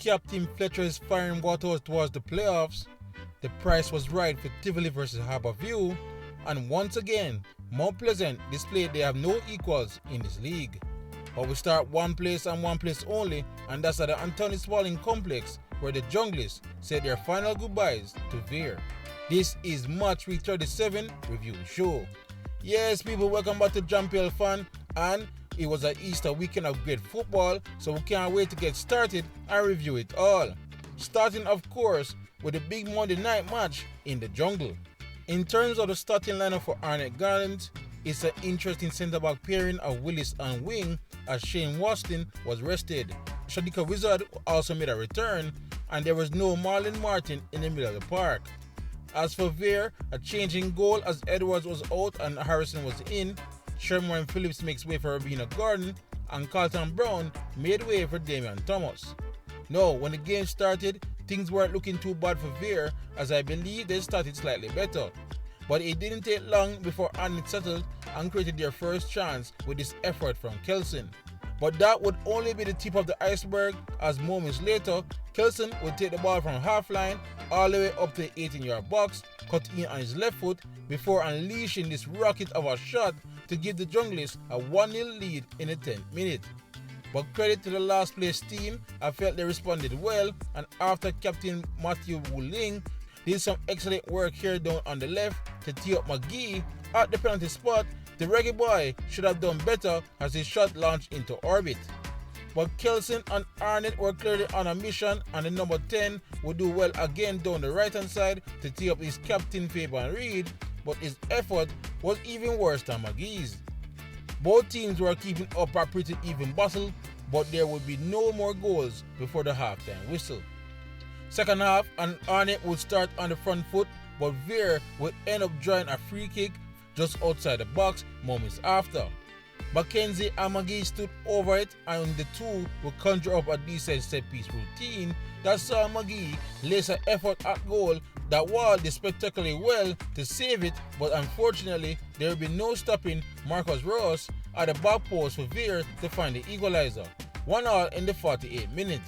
Captain Fletcher is firing Waterhouse towards the playoffs, the price was right for Tivoli versus Harbour, and once again, Mount Pleasant displayed they have no equals in this league. But we start one place and one place only, and that's at the Anthony Spalding Complex, where the Junglists said their final goodbyes to Vere. This is Match Week 37 Review Show. Yes, people, welcome back to Jamaican Fan, and it was an Easter weekend of great football, so we can't wait to get started and review it all. Starting, of course, with the big Monday night match in the jungle. In terms of the starting lineup for Arnett Gardens, it's an interesting centre-back pairing of Willis and Wing, as Shane Watson was rested. Shadika Wizard also made a return, and there was no Marlon Martin in the middle of the park. As for Vere, a change in goal as Edwards was out and Harrison was in. Sherman and Phillips makes way for Rabina Gordon, and Carlton Brown made way for Damian Thomas. No, when the game started, things weren't looking too bad for Vere, as I believe they started slightly better. But it didn't take long before Arnett settled and created their first chance with this effort from Kelson. But that would only be the tip of the iceberg, as moments later, Kelson would take the ball from half-line all the way up to the 18-yard box, cut in on his left foot before unleashing this rocket of a shot to give the Junglists a 1-0 lead in the 10th minute. But credit to the last place team, I felt they responded well, and after Captain Matthew Wu-Ling did some excellent work here down on the left to tee up McGee at the penalty spot, the Reggae boy should have done better as his shot launched into orbit. But Kelson and Arnett were clearly on a mission, and the number 10 would do well again down the right hand side to tee up his captain Fabian Reed, but his effort was even worse than McGee's. Both teams were keeping up a pretty even battle, but there would be no more goals before the halftime whistle. Second half, and Arnett would start on the front foot, but Vere would end up drawing a free kick just outside the box moments after. Mackenzie and McGee stood over it, and the two would conjure up a decent set-piece routine that saw McGee lace an effort at goal that Wall did spectacularly well to save it, but unfortunately there would be no stopping Marcus Ross at the back post for Vere to find the equalizer. 1-1 in the 48th minute.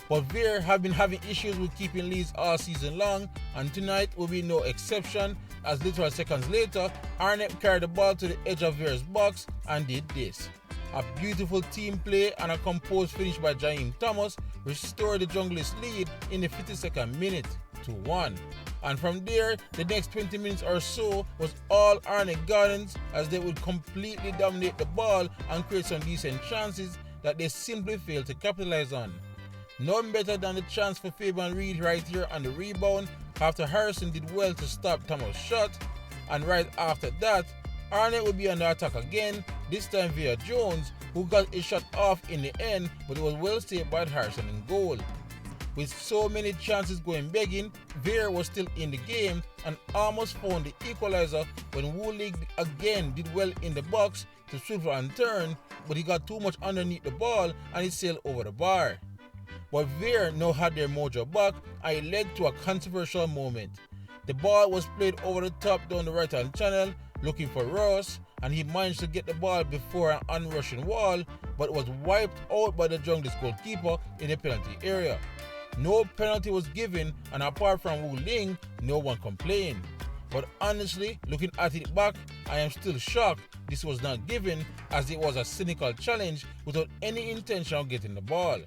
But Vere have been having issues with keeping leads all season long, and tonight will be no exception, as literal seconds later, Arnett carried the ball to the edge of Vere's box and did this. A beautiful team play and a composed finish by Jaheim Thomas restored the Junglists lead in the 52nd minute to 1. And from there, the next 20 minutes or so was all Arnett Gardens, as they would completely dominate the ball and create some decent chances that they simply failed to capitalize on. None better than the chance for Fabian Reed right here on the rebound after Harrison did well to stop Thomas' shot, and right after that, Arnett would be on the attack again, this time via Jones, who got his shot off in the end, but it was well saved by Harrison in goal. With so many chances going begging, Vere was still in the game and almost found the equalizer when Wu-Ling again did well in the box to swivel and turn, but he got too much underneath the ball and it sailed over the bar. But Vere now had their mojo back, and it led to a controversial moment. The ball was played over the top down the right hand channel looking for Ross, and he managed to get the ball before an onrushing Wall, but was wiped out by the Junglists goalkeeper in the penalty area. No penalty was given, and apart from Wu-Ling, no one complained. But honestly, looking at it back, I am still shocked this was not given, as it was a cynical challenge without any intention of getting the ball.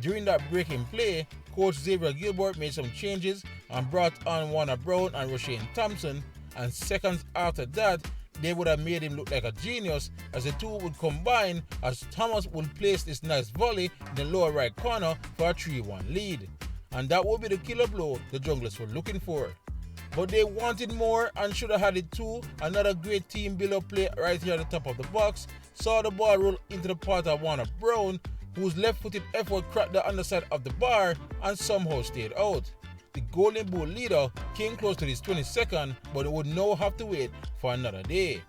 During that break in play, Coach Xavier Gilbert made some changes and brought on Warner Brown and Roshane Thompson, and seconds after that, they would have made him look like a genius, as the two would combine as Thomas would place this nice volley in the lower right corner for a 3-1 lead. And that would be the killer blow the Junglists were looking for. But they wanted more and should have had it too. Another great team build-up play right here at the top of the box saw the ball roll into the path of Warner Brown, whose left-footed effort cracked the underside of the bar and somehow stayed out. The Golden Boot leader came close to his 22nd, but would now have to wait for another day.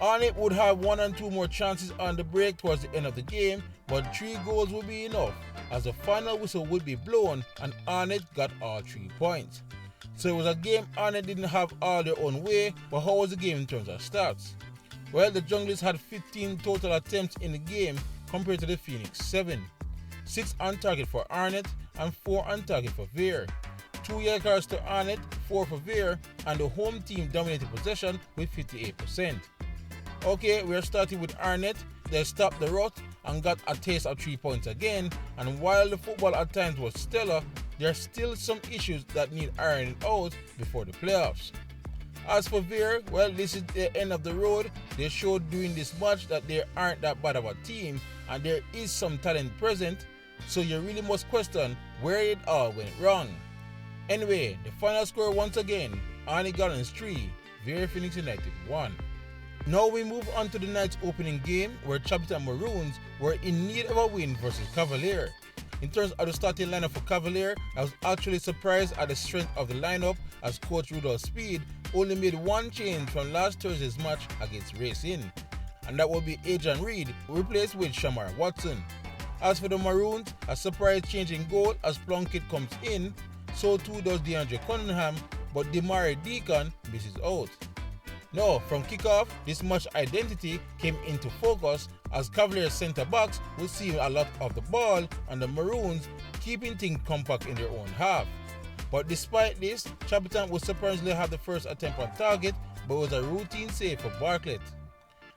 Arnett would have 1 and 2 more chances on the break towards the end of the game, but 3 goals would be enough, as the final whistle would be blown and Arnett got all 3 points. So it was a game Arnett didn't have all their own way, but how was the game in terms of stats? Well, the Junglists had 15 total attempts in the game compared to the Phoenix 7. 6 on target for Arnett and 4 on target for Vere. 2 yellow cards to Arnett, 4 for Vere, and the home team dominated possession with 58%. Okay, we are starting with Arnett. They stopped the rot and got a taste of 3 points again, and while the football at times was stellar, there are still some issues that need ironing out before the playoffs. As for Vere, well, this is the end of the road. They showed during this match that they aren't that bad of a team and there is some talent present, so you really must question where it all went wrong. Anyway, the final score once again, Arnett Gallons 3, Vere Phoenix United 1. Now we move on to the night's opening game where Jamaica Maroons were in need of a win versus Cavalier. In terms of the starting lineup for Cavalier, I was actually surprised at the strength of the lineup as coach Rudolph Speed only made one change from last Thursday's match against Racing, and that would be Adrian Reed, replaced with Shamar Watson. As for the Maroons, a surprise change in goal as Plunkett comes in, so too does DeAndre Cunningham, but Demare Deacon misses out. Now, from kickoff, this match identity came into focus as Cavalier centre-backs would see a lot of the ball and the Maroons keeping things compact in their own half. But despite this, Jamaica would surprisingly have the first attempt on target, but it was a routine save for Bartlett.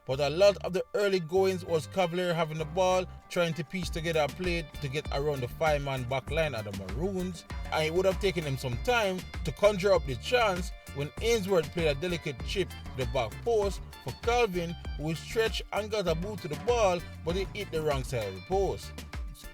But a lot of the early goings was Cavalier having the ball, trying to piece together a play to get around the 5-man back line of the Maroons, and it would have taken them some time to conjure up the chance when Ainsworth played a delicate chip to the back post for Calvin, who stretched and got a boot to the ball, but it hit the wrong side of the post.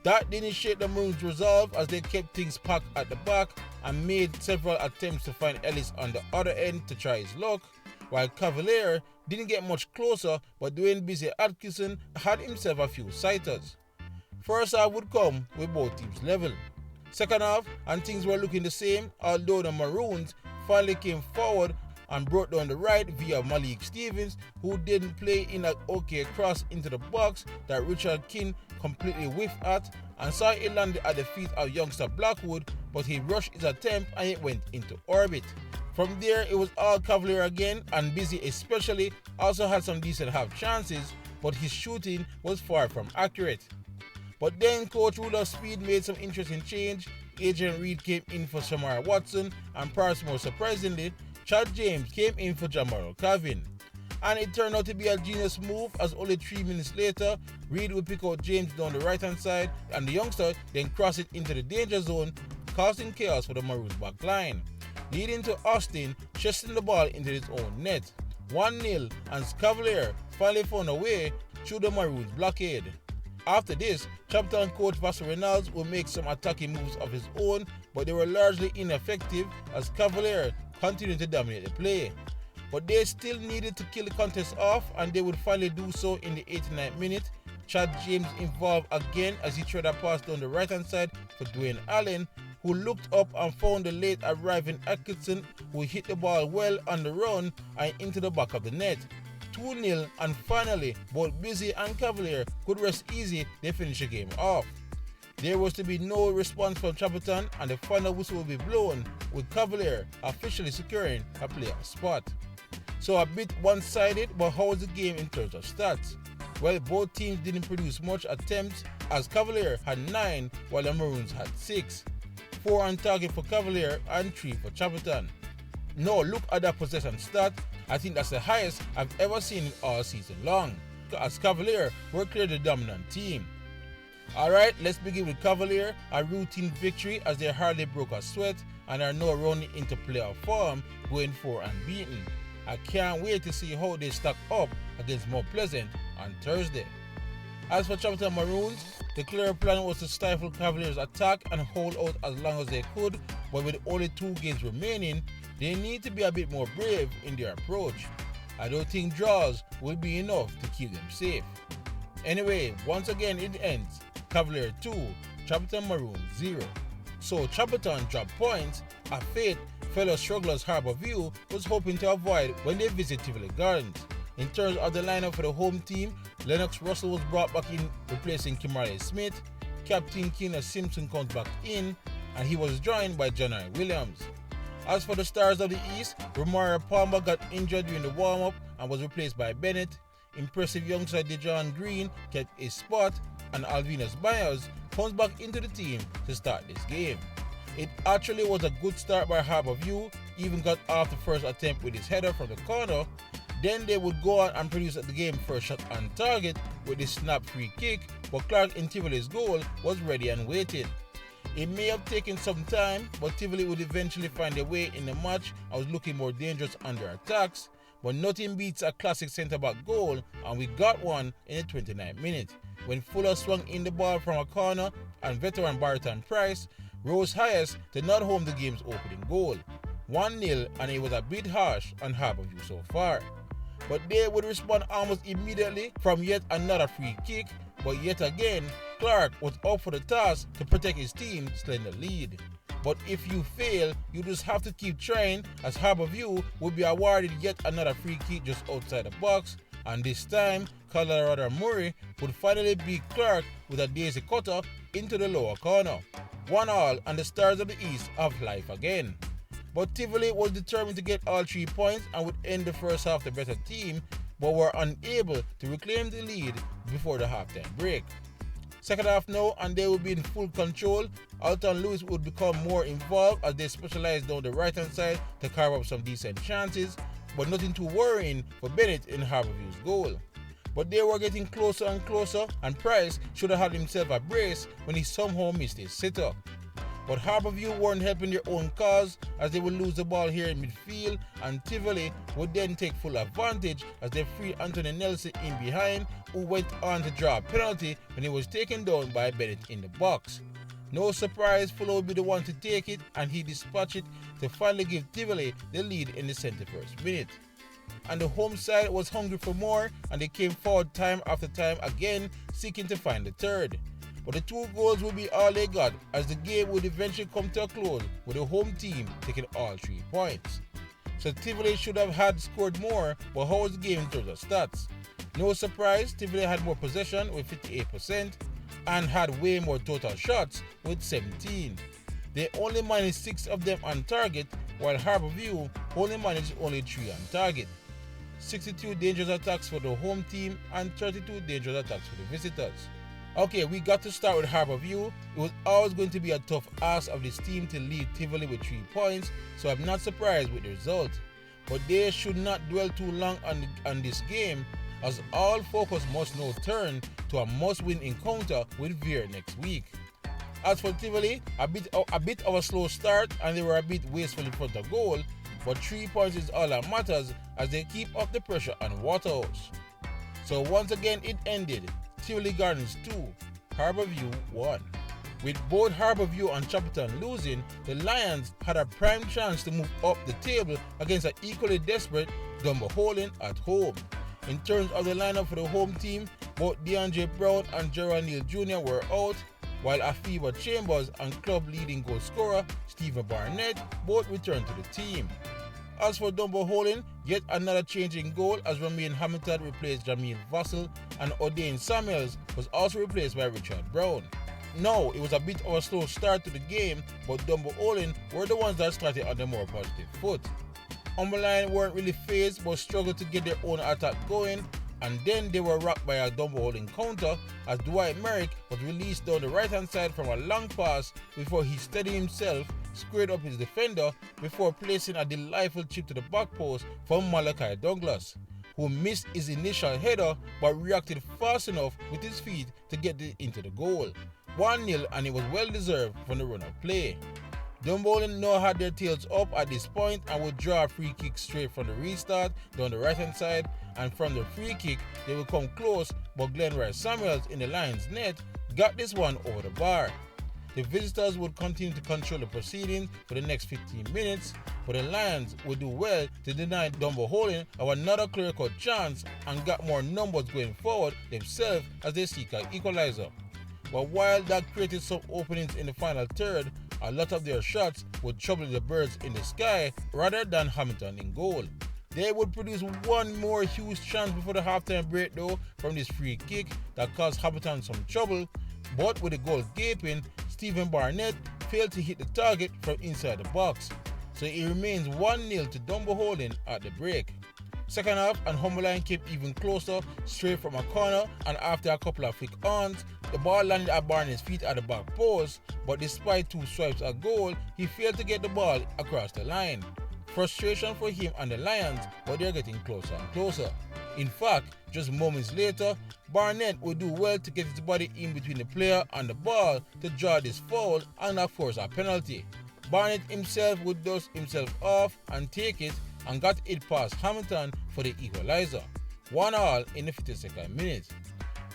That didn't shake the Maroons' resolve as they kept things packed at the back and made several attempts to find Ellis on the other end to try his luck, while Cavalier didn't get much closer, but Dwayne Busy Atkinson had himself a few sighters. First half would come with both teams level. Second half, and things were looking the same, although the Maroons finally came forward and brought down the right via Malik Stevens, who didn't play in an okay cross into the box that Richard King completely whiffed at and saw it land at the feet of youngster Blackwood, but he rushed his attempt and it went into orbit. From there, it was all Cavalier again, and Busy especially also had some decent half chances, but his shooting was far from accurate. But then coach Rudolph Speed made some interesting change. Adrian Reed came in for Shamar Watson, and perhaps more surprisingly, Chad James came in for Jamarl Calvin. And it turned out to be a genius move as only 3 minutes later, Reed would pick out James down the right hand side and the youngster then cross it into the danger zone, causing chaos for the Maroons back line, leading to Austin chesting the ball into his own net. 1-0, and Cavalier finally found a way through the Maroons blockade. After this, Jamaican coach Vassar Reynolds would make some attacking moves of his own, but they were largely ineffective as Cavalier continued to dominate the play. But they still needed to kill the contest off, and they would finally do so in the 89th minute. Chad James involved again as he tried a pass down the right hand side for Dwayne Allen, who looked up and found the late arriving Atkinson, who hit the ball well on the run and into the back of the net. 2-0, and finally both Busy and Cavalier could rest easy. They finished the game off. There was to be no response from Jamaica, and the final whistle will be blown, with Cavalier officially securing a playoff spot. So a bit one-sided, but how was the game in terms of stats? Well, both teams didn't produce much attempts as Cavalier had 9 while the Maroons had 6. 4 on target for Cavalier and 3 for Jamaica. Now look at that possession stat. I think that's the highest I've ever seen it all season long, as Cavalier were clearly the dominant team. Alright, let's begin with Cavalier, a routine victory as they hardly broke a sweat and are now running into playoff form, going 4 unbeaten. I can't wait to see how they stack up against Mount Pleasant on Thursday. As for Jamaica Maroons, the clear plan was to stifle Cavalier's attack and hold out as long as they could, but with only 2 games remaining, they need to be a bit more brave in their approach. I don't think draws will be enough to keep them safe. Anyway, once again it ends, Cavalier 2, Jamaica Maroons 0. So Jamaica dropped points, a fate fellow strugglers Harbour View was hoping to avoid when they visit Tivoli Gardens. In terms of the lineup for the home team, Lennox Russell was brought back in, replacing Kimberly Smith. Captain Keener Simpson comes back in, and he was joined by Janai Williams. As for the stars of the East, Romario Palmer got injured during the warm-up and was replaced by Bennett. Impressive youngster Dejon Green kept his spot, and Alvinus Byers comes back into the team to start this game. It actually was a good start by Harbour, even got off the first attempt with his header from the corner. Then they would go on and produce the game first shot on target with the snap free kick, but Clark in Tivoli's goal was ready and waiting. It may have taken some time, but Tivoli would eventually find their way in the match and was looking more dangerous on their attacks. But nothing beats a classic centre-back goal, and we got one in the 29th minute, when Fuller swung in the ball from a corner and veteran Barton Price rose highest to not home the game's opening goal. 1-0, and it was a bit harsh on Harbour so far. But they would respond almost immediately from yet another free kick, but yet again, Clark was up for the task to protect his team's slender lead. But if you fail, you just have to keep trying, as Harbour would be awarded yet another free kick just outside the box, and this time, Colorado Murray would finally beat Clark with a daisy cutter into the lower corner. 1-1, and the Stars of the East have life again. But Tivoli was determined to get all 3 points and would end the first half the better team, but were unable to reclaim the lead before the halftime break. Second half now, and they would be in full control. Alton Lewis would become more involved as they specialized down the right hand side to carve up some decent chances, but nothing too worrying for Bennett in Harbour's goal. But they were getting closer and closer, and Price should have had himself a brace when he somehow missed his sitter. But Harbour weren't helping their own cause as they would lose the ball here in midfield, and Tivoli would then take full advantage as they freed Anthony Nelson in behind, who went on to draw a penalty when he was taken down by Bennett in the box. No surprise, Fuller would be the one to take it, and he dispatched it to finally give Tivoli the lead in the 71st minute. And the home side was hungry for more, and they came forward time after time again, seeking to find the third. But the 2 goals would be all they got, as the game would eventually come to a close with the home team taking all 3 points. So Tivoli should have had scored more, but how was the game in terms of stats? No surprise, Tivoli had more possession with 58% and had way more total shots with 17. They only managed 6 of them on target, while Harbour only managed only 3 on target. 62 dangerous attacks for the home team and 32 dangerous attacks for the visitors. Okay, we got to start with Harbour. It was always going to be a tough ask of this team to lead Tivoli with 3 points, so I'm not surprised with the result. But they should not dwell too long on this game, as all focus must now turn to a must-win encounter with Vere next week. As for Tivoli, a bit of a slow start, and they were a bit wasteful in front of goal, but 3 points is all that matters as they keep up the pressure on Waterhouse. So once again it ended, Tivoli Gardens 2, Harbour 1. With both Harbour and Chapelton losing, the Lions had a prime chance to move up the table against an equally desperate Dumbo at home. In terms of the lineup for the home team, both DeAndre Brown and Gerald Neal Jr. were out, while Afiba Chambers and club leading goal scorer Stephen Barnett both returned to the team. As for Dumbo, yet another change in goal as Romain Hamilton replaced Jamil Vassell, and O'Dane Samuels was also replaced by Richard Brown. No, it was a bit of a slow start to the game, but Dumbo were the ones that started on the more positive foot. Malign weren't really phased but struggled to get their own attack going, and then they were rocked by a Dumbo counter as Dwight Merrick was released down the right hand side from a long pass before he steadied himself, squared up his defender before placing a delightful chip to the back post from Malachi Douglas, who missed his initial header but reacted fast enough with his feet to get it into the goal. 1-0, and it was well deserved from the run of play. Dumbo now had their tails up at this point and would draw a free kick straight from the restart down the right hand side, and from the free kick they would come close, but Glenn Rice Samuels in the Lions net got this one over the bar. The visitors would continue to control the proceedings for the next 15 minutes, but the Lions would do well to deny Dumbo of another clear-cut chance and got more numbers going forward themselves as they seek an equalizer. But while that created some openings in the final third, a lot of their shots would trouble the birds in the sky rather than Hamilton in goal. They would produce one more huge chance before the halftime break though from this free kick that caused Hamilton some trouble, but with the goal gaping, Stephen Barnett failed to hit the target from inside the box. So it remains 1-0 to Dumbo at the break. Second half, and Malign came even closer, straight from a corner, and after a couple of quick ons, the ball landed at Barnett's feet at the back post, but despite 2 swipes at goal, he failed to get the ball across the line. Frustration for him and the Lions, but they're getting closer and closer. In fact, just moments later, Arnett would do well to get his body in between the player and the ball to draw this foul and of course a penalty. Arnett himself would dust himself off and take it, and got it past Hamilton for the equalizer. 1-1 in the 52nd minute.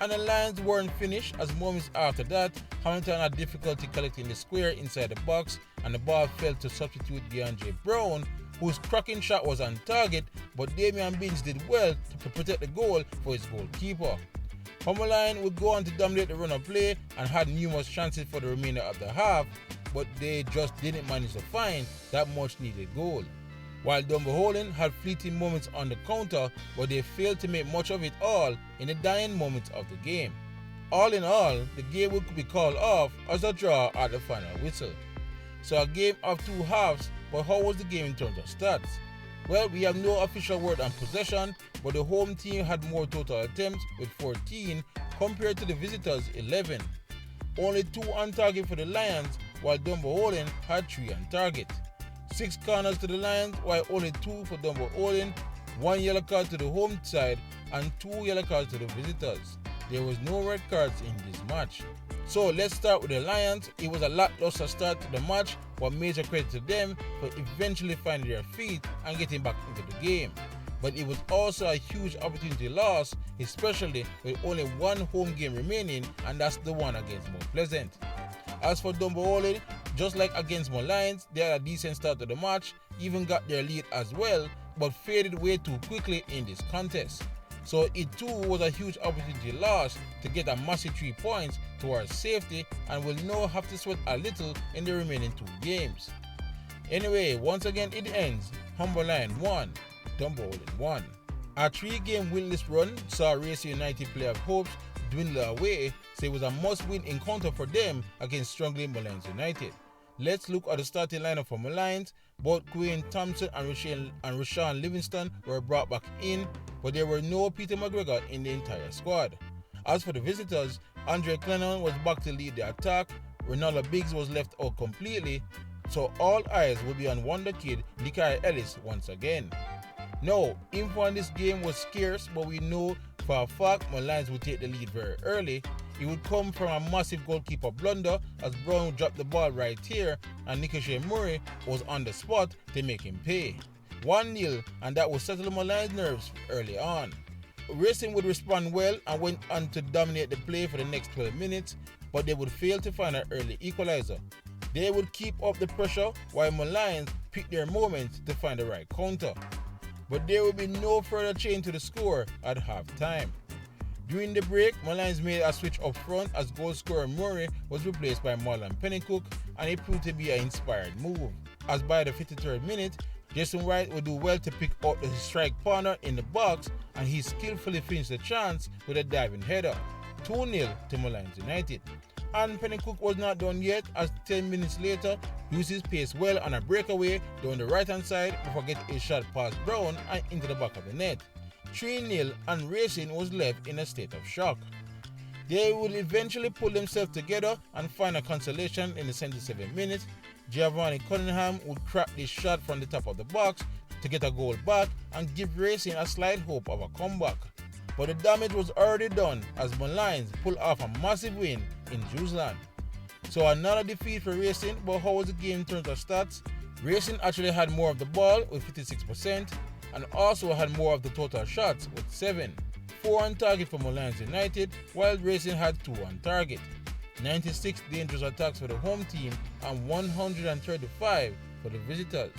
And the Lions weren't finished, as moments after that, Hamilton had difficulty collecting the square inside the box, and the ball fell to substitute DeAndre Brown, whose cracking shot was on target, but Damian Binns did well to protect the goal for his goalkeeper. Malign would go on to dominate the run of play and had numerous chances for the remainder of the half, but they just didn't manage to find that much needed goal. While Dumbo had fleeting moments on the counter, but they failed to make much of it all in the dying moments of the game. All in all, the game would be called off as a draw at the final whistle. So a game of 2 halves, but how was the game in terms of stats? Well, we have no official word on possession, but the home team had more total attempts with 14 compared to the visitors' 11. Only 2 on target for the Lions, while Dumbo had 3 on target. 6 corners to the Lions, while only 2 for Dumbo, 1 yellow card to the home side and 2 yellow cards to the visitors. There was no red cards in this match. So let's start with the Lions. It was a lackluster start to the match, but major credit to them for eventually finding their feet and getting back into the game. But it was also a huge opportunity loss, especially with only 1 home game remaining, and that's the one against Mount Pleasant. As for Dumbo, just like against Malign, they had a decent start to the match, even got their lead as well, but faded way too quickly in this contest. So it too was a huge opportunity loss to get a massive 3 points towards safety, and will now have to sweat a little in the remaining 2 games. Anyway, once again it ends, Malign 1, Dumbo 1. A 3-game winless run saw Racing United playoff hopes dwindle away, so it was a must-win encounter for them against struggling Malign United. Let's look at the starting lineup for Malign. Both Quinn Thompson and Rashawn Livingston were brought back in, but there were no Peter McGregor in the entire squad. As for the visitors, Andre Clennon was back to lead the attack, Ronaldo Biggs was left out completely, so all eyes will be on Wonder Kid Nikai Ellis once again. Now, info on this game was scarce, but we know for a fact Malign would take the lead very early. It would come from a massive goalkeeper blunder, as Brown dropped the ball right here and Nickashay Murray was on the spot to make him pay. 1-0, and that would settle Malign's nerves early on. Racing would respond well and went on to dominate the play for the next 12 minutes, but they would fail to find an early equalizer. They would keep up the pressure while Malign picked their moments to find the right counter. But there would be no further change to the score at half-time. During the break, Malign made a switch up front as goal scorer Murray was replaced by Marlon Pennycook, and it proved to be an inspired move, as by the 53rd minute, Jason Wright would do well to pick out the strike partner in the box, and he skillfully finished the chance with a diving header. 2-0 to Malign United. And Pennycook was not done yet, as 10 minutes later, used his pace well on a breakaway down the right hand side before getting a shot past Brown and into the back of the net. 3-0, and Racing was left in a state of shock. They would eventually pull themselves together and find a consolation in the 77th minute. Giovanni Cunningham would crack this shot from the top of the box to get a goal back and give Racing a slight hope of a comeback. But the damage was already done as Malign pulled off a massive win in Jerusalem. So another defeat for Racing, but how was the game in terms of stats? Racing actually had more of the ball with 56%, and also had more of the total shots with 7. 4 on target for Malign United, while Racing had 2 on target. 96 dangerous attacks for the home team and 135 for the visitors.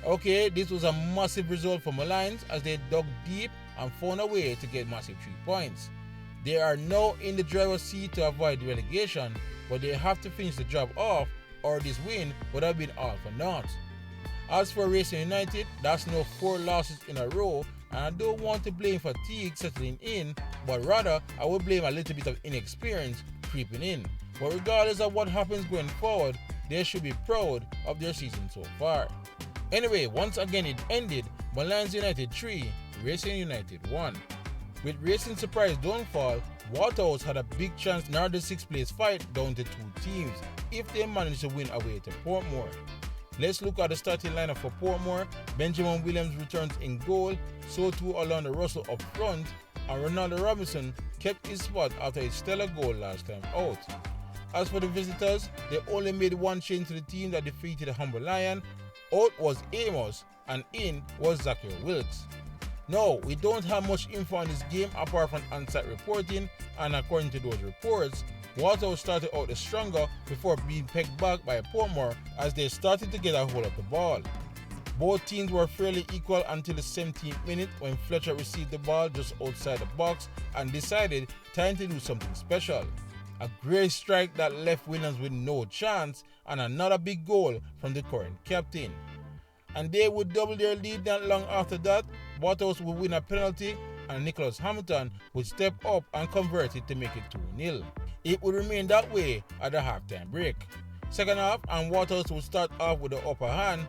Okay, this was a massive result for Malign as they dug deep and found a way to get massive 3 points. They are now in the driver's seat to avoid relegation, but they have to finish the job off or this win would have been all for naught. As for Racing United, that's now 4 losses in a row, and I don't want to blame fatigue settling in, but rather I will blame a little bit of inexperience creeping in. But regardless of what happens going forward, they should be proud of their season so far. Anyway, once again it ended, Malign United 3, Racing United 1. With Racing surprise downfall, Waterhouse had a big chance to narrow the 6th place fight down to 2 teams if they managed to win away to Portmore. Let's look at the starting lineup for Portmore. Benjamin Williams returns in goal, so too Orlando Russell up front, and Ronaldo Robinson kept his spot after his stellar goal last time out. As for the visitors, they only made one change to the team that defeated the Humble Lion. Out was Amos, and in was Zachary Wilkes. No, we don't have much info on this game apart from on-site reporting, and according to those reports, Waterhouse started out the stronger before being pegged back by Portmore as they started to get a hold of the ball. Both teams were fairly equal until the 17th minute when Fletcher received the ball just outside the box and decided time to do something special. A great strike that left Williams with no chance, and another big goal from the current captain. And they would double their lead not long after that. Waterhouse would win a penalty and Nicholas Hamilton would step up and convert it to make it 2-0. It would remain that way at the halftime break. Second half, and Waterhouse would start off with the upper hand.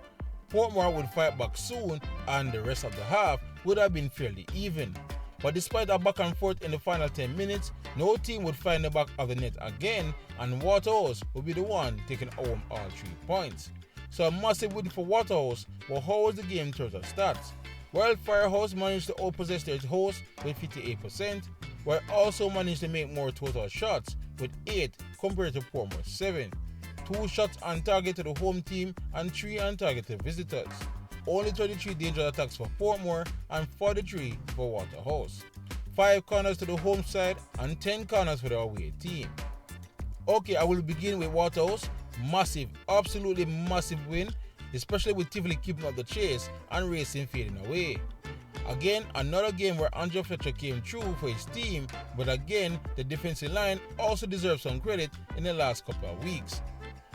Portmore would fight back soon, and the rest of the half would have been fairly even. But despite a back and forth in the final 10 minutes, no team would find the back of the net again, and Waterhouse would be the one taking home all 3 points. So a massive win for Waterhouse, but how was the game in terms of stats? While Firehouse managed to outpossess their host with 58%, while also managed to make more total shots with 8 compared to Portmore's 7. 2 shots on target to the home team and 3 on target to visitors. Only 33 dangerous attacks for Portmore and 43 for Waterhouse. 5 corners to the home side and 10 corners for the away team. Okay, I will begin with Waterhouse. Massive, absolutely massive win, especially with Tivoli keeping up the chase and Racing fading away. Again, another game where Andrew Fletcher came through for his team, but again, the defensive line also deserves some credit in the last couple of weeks.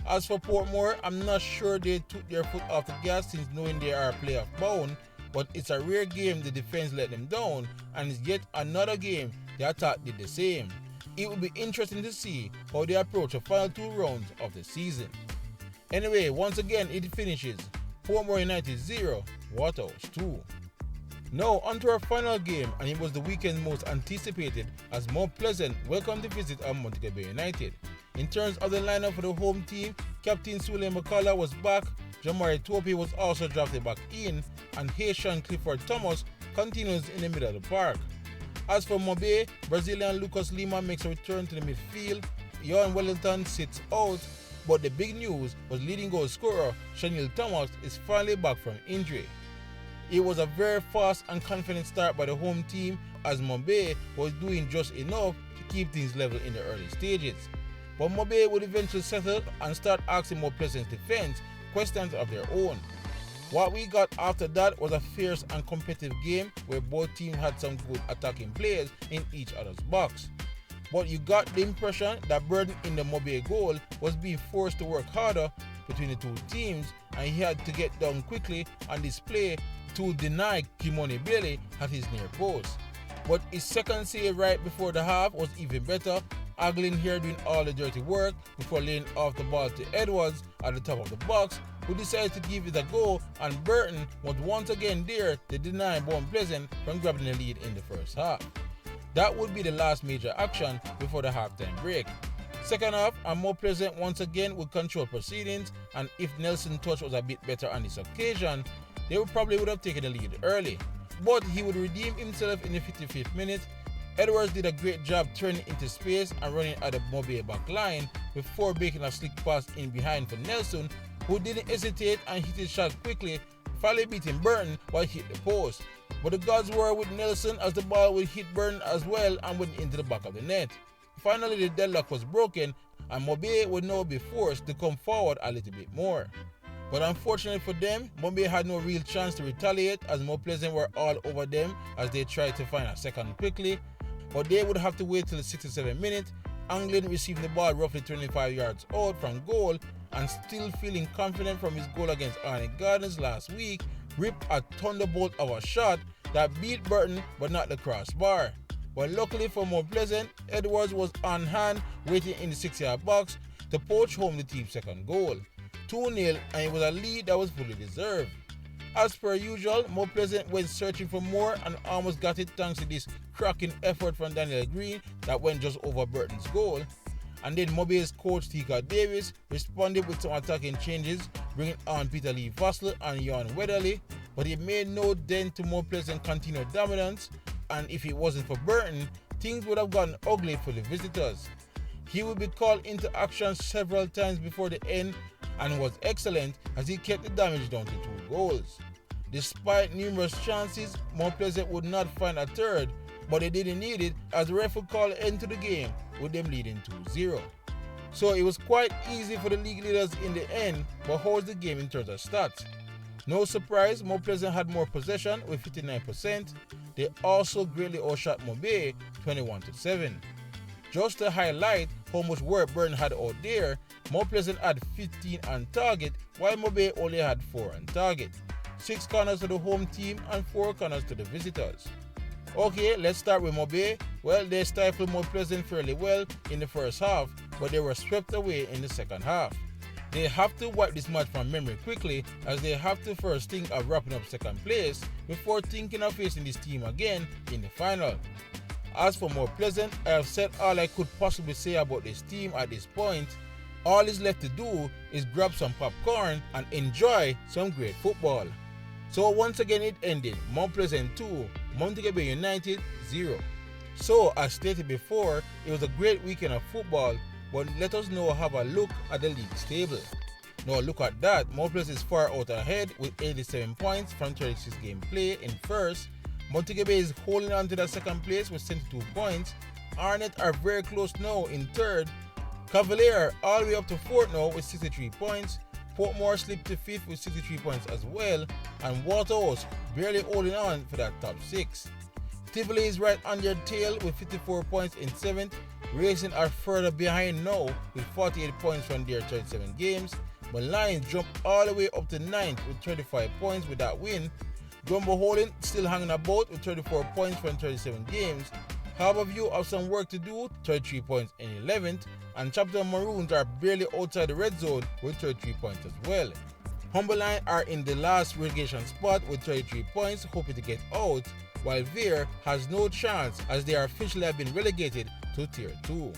As for Portmore, I'm not sure they took their foot off the gas since knowing they are playoff bound, but it's a rare game the defense let them down, and it's yet another game the attack did the same. It will be interesting to see how they approach the final 2 rounds of the season. Anyway, once again it finishes Portmore United 0, Waterhouse 2. Now onto our final game, and it was the weekend's most anticipated as Mount Pleasant welcomed the visit of Montego United. In terms of the lineup for the home team, Captain Sule McCullough was back, Jamari Tope was also drafted back in, and Haitian Clifford Thomas continues in the middle of the park. As for Mobe, Brazilian Lucas Lima makes a return to the midfield, Ian Wellington sits out, but the big news was leading goal scorer Chanel Thomas is finally back from injury. It was a very fast and confident start by the home team as Mobe was doing just enough to keep things level in the early stages. But Mobe would eventually settle and start asking Mount Pleasant's defense questions of their own. What we got after that was a fierce and competitive game where both teams had some good attacking players in each other's box. But you got the impression that Burden in the Mobe goal was being forced to work harder between the 2 teams, and he had to get down quickly on display to deny Kimoni Bailey at his near post. But his second save right before the half was even better, Aglin here doing all the dirty work before laying off the ball to Edwards at the top of the box, who decided to give it a go, and Burton was once again there to deny Mount Pleasant from grabbing the lead in the first half. That would be the last major action before the halftime break. Second half, and Mount Pleasant once again would control proceedings, and if Nelson Touch was a bit better on this occasion, they probably would have taken the lead early. But he would redeem himself in the 55th minute. Edwards did a great job turning into space and running at the Mobe back line before making a slick pass in behind for Nelson, who didn't hesitate and hit his shot quickly, finally beating Burton while he hit the post. But the gods were with Nelson as the ball would hit Burton as well and went into the back of the net. Finally, the deadlock was broken and Mobe would now be forced to come forward a little bit more. But unfortunately for them, Mobe had no real chance to retaliate as Mount Pleasant were all over them as they tried to find a second quickly. But they would have to wait till the 67th minute. Anglin received the ball roughly 25 yards out from goal and still feeling confident from his goal against Arnett Gardens last week, ripped a thunderbolt of a shot that beat Burton but not the crossbar. But luckily for Mount Pleasant, Edwards was on hand waiting in the 6-yard box to poach home the team's second goal. 2-0, and it was a lead that was fully deserved. As per usual, Mount Pleasant went searching for more and almost got it thanks to this cracking effort from Daniel Green that went just over Burton's goal. And then Mobay's coach Tika Davis responded with some attacking changes, bringing on Peter Lee Vassler and Jan Wedderly, but it made no dent to Mount Pleasant's continued dominance, and if it wasn't for Burton, things would have gotten ugly for the visitors. He would be called into action several times before the end and was excellent as he kept the damage down to 2 goals. Despite numerous chances, Mount Pleasant would not find a third, but they didn't need it as the ref would call an end to the game with them leading 2-0. So it was quite easy for the league leaders in the end, but how was the game in terms of stats? No surprise, Mount Pleasant had more possession with 59%. They also greatly outshot Mobay 21-7. Just to highlight how much work Burton had out there, Mount Pleasant had 15 on target while Mobay only had 4 on target. 6 corners to the home team and 4 corners to the visitors. Okay, let's start with Mobay. Well, they stifled Mount Pleasant fairly well in the first half, but they were swept away in the second half. They have to wipe this match from memory quickly as they have to first think of wrapping up second place before thinking of facing this team again in the final. As for Mount Pleasant, I have said all I could possibly say about this team at this point. All is left to do is grab some popcorn and enjoy some great football. So once again it ended, Mount Pleasant 2, Montego United 0. So as stated before, it was a great weekend of football, but let us now have a look at the league's table. Now look at that, Mount Pleasant is far out ahead with 87 points from 36 game play in first. Montego Bay is holding on to that second place with 72 points. Arnett are very close now in third. Cavalier all the way up to fourth now with 63 points. Portmore slipped to 5th with 63 points as well. And Waterhouse barely holding on for that top 6. Tivoli is right on their tail with 54 points in 7th. Racing are further behind now with 48 points from their 37 games. Malign jumped all the way up to 9th with 35 points with that win. Dumbo holding still hanging about with 34 points from 37 games. Harbour have some work to do, 33 points in 11th, and Chapter Maroons are barely outside the red zone with 33 points as well. Malign are in the last relegation spot with 33 points, hoping to get out, while Vere has no chance as they are officially have been relegated to Tier 2.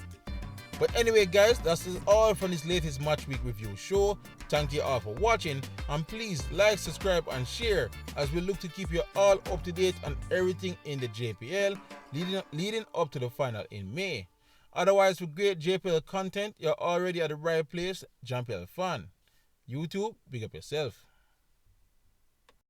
But anyway guys, that's all from this latest match week review show. Thank you all for watching, and please like, subscribe and share as we look to keep you all up to date on everything in the JPL leading up to the final in May. Otherwise, for great JPL content, you're already at the right place, JPL fan. YouTube, big up yourself.